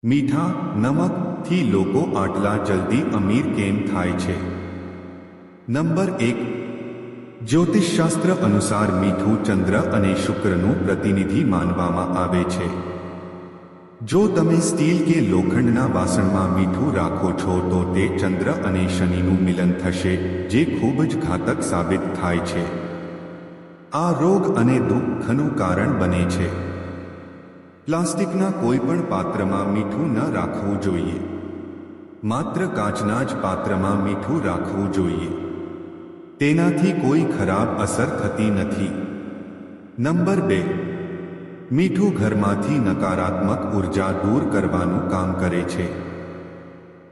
મીઠા નમકથી લોકો આટલા જલ્દી અમીર કેમ થાય છે? નંબર 1. જ્યોતિષશાસ્ત્ર અનુસાર મીઠું ચંદ્ર અને શુક્રનું પ્રતિનિધિ માનવામાં આવે છે. જો તમે સ્ટીલ કે લોખંડના વાસણમાં મીઠું રાખો છો તો તે ચંદ્ર અને શનિનું મિલન થશે, જે ખૂબ જ ઘાતક સાબિત થાય છે. આ રોગ અને દુઃખનું કારણ બને છે. પ્લાસ્ટિકના કોઈ પણ પાત્રમાં મીઠું ન રાખવું જોઈએ. માત્ર કાચના જ પાત્રમાં મીઠું રાખવું જોઈએ. તેનાથી કોઈ ખરાબ અસર થતી નથી. નંબર 2. મીઠું ઘરમાંથી નકારાત્મક ઉર્જા દૂર કરવાનું કામ કરે છે.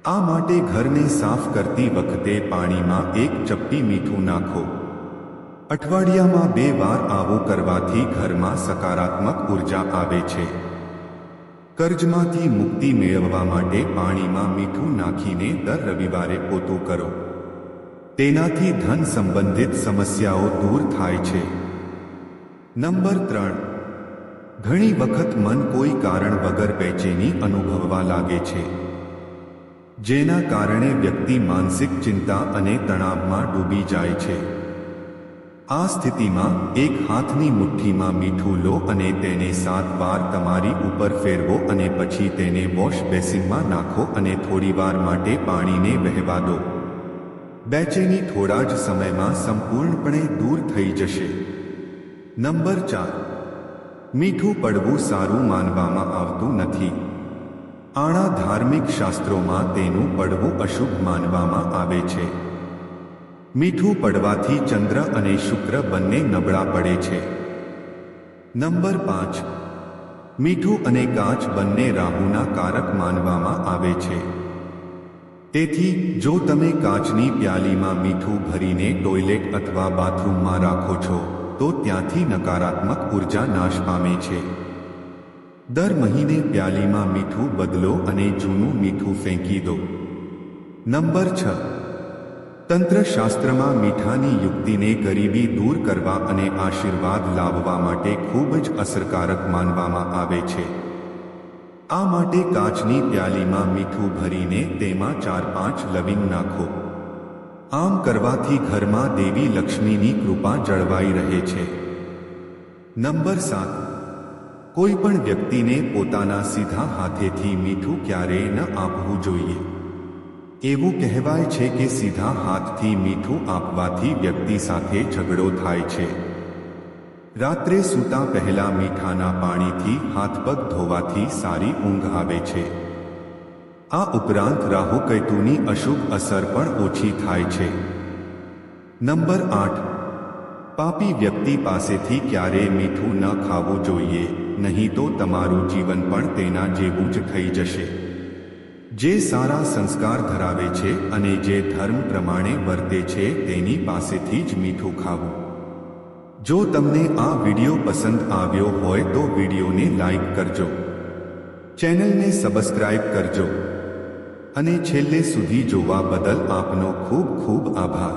આ માટે ઘરને સાફ કરતી વખતે પાણીમાં 1 ચપટી મીઠું નાખો. અઠવાડિયામાં 2 વાર આવું કરવાથી ઘરમાં સકારાત્મક ઉર્જા આવે છે. કર્જમાંથી મુક્તિ મેળવવા માટે પાણીમાં મીઠું નાખીને દર રવિવારે પોતું કરો. તેનાથી ધન સંબંધિત સમસ્યાઓ દૂર થાય છે. નંબર 3. ઘણી વખત મન કોઈ કારણ વગર બેચેની અનુભવવા લાગે છે, જેના કારણે વ્યક્તિ માનસિક ચિંતા અને તણાવમાં ડૂબી જાય છે. આ સ્થિતિમાં એક હાથની મુઠ્ઠીમાં મીઠું લો અને તેને 7 વાર તમારી ઉપર ફેરવો અને પછી તેને વોશ બેસિનમાં નાખો અને થોડીવાર માટે પાણીને વહેવા દો. બેચેની થોડા જ સમયમાં સંપૂર્ણપણે દૂર થઈ જશે. નંબર 4. મીઠું પડવું સારું માનવામાં આવતું નથી. આણા ધાર્મિક શાસ્ત્રોમાં તેનું પડવું અશુભ માનવામાં આવે છે. મીઠું પડવાથી ચંદ્ર અને શુક્ર બંને નબળા પડે છે. નંબર 5. મીઠું અને કાચ બંને રાહુના કારક માનવામાં આવે છે. તેથી જો તમે કાચની પ્યાલીમાં મીઠું ભરીને ટોયલેટ અથવા બાથરૂમમાં રાખો છો તો ત્યાંથી નકારાત્મક ઉર્જા નાશ પામે છે. દર મહિને પ્યાલીમાં મીઠું બદલો અને જૂનું મીઠું ફેંકી દો. નંબર 6. તંત્રશાસ્ત્રમાં મીઠાની યુક્તિને ગરીબી દૂર કરવા અને આશીર્વાદ લાવવા માટે ખૂબ જ અસરકારક માનવામાં આવે છે. આ માટે કાચની પ્યાલીમાં મીઠું ભરીને તેમાં 4-5 લવિંગ નાખો. આમ કરવાથી ઘરમાં દેવી લક્ષ્મીની કૃપા જળવાઈ રહે છે. નંબર 7. કોઈ પણ વ્યક્તિને પોતાના સીધા હાથેથી મીઠું ક્યારેય ન આપવું જોઈએ. એવું કહેવાય છે કે સીધા હાથથી મીઠું આપવાથી વ્યક્તિ સાથે ઝઘડો થાય છે. રાત્રે સૂતા પહેલા મીઠાના પાણીથી હાથ-પગ ધોવાથી સારી ઊંઘ આવે છે. આ ઉપરાંત રાહુ-કેતુની અશુભ અસર પણ ઓછી થાય છે. નંબર 8. પાપી વ્યક્તિ પાસેથી ક્યારેય મીઠું ન ખાવું જોઈએ, નહીં તો તમારું જીવન પણ તેના જેવું જ થઈ જશે. જે સારા સંસ્કાર ધરાવે છે અને જે ધર્મ પ્રમાણે વર્તે છે તેની પાસેથી જ મીઠું ખાવું. જો તમને આ વિડિયો પસંદ આવ્યો હોય તો વિડિયોને લાઈક કરજો, ચેનલને સબસ્ક્રાઇબ કરજો અને છેલ્લે સુધી જોવા બદલ આપનો ખૂબ ખૂબ આભાર.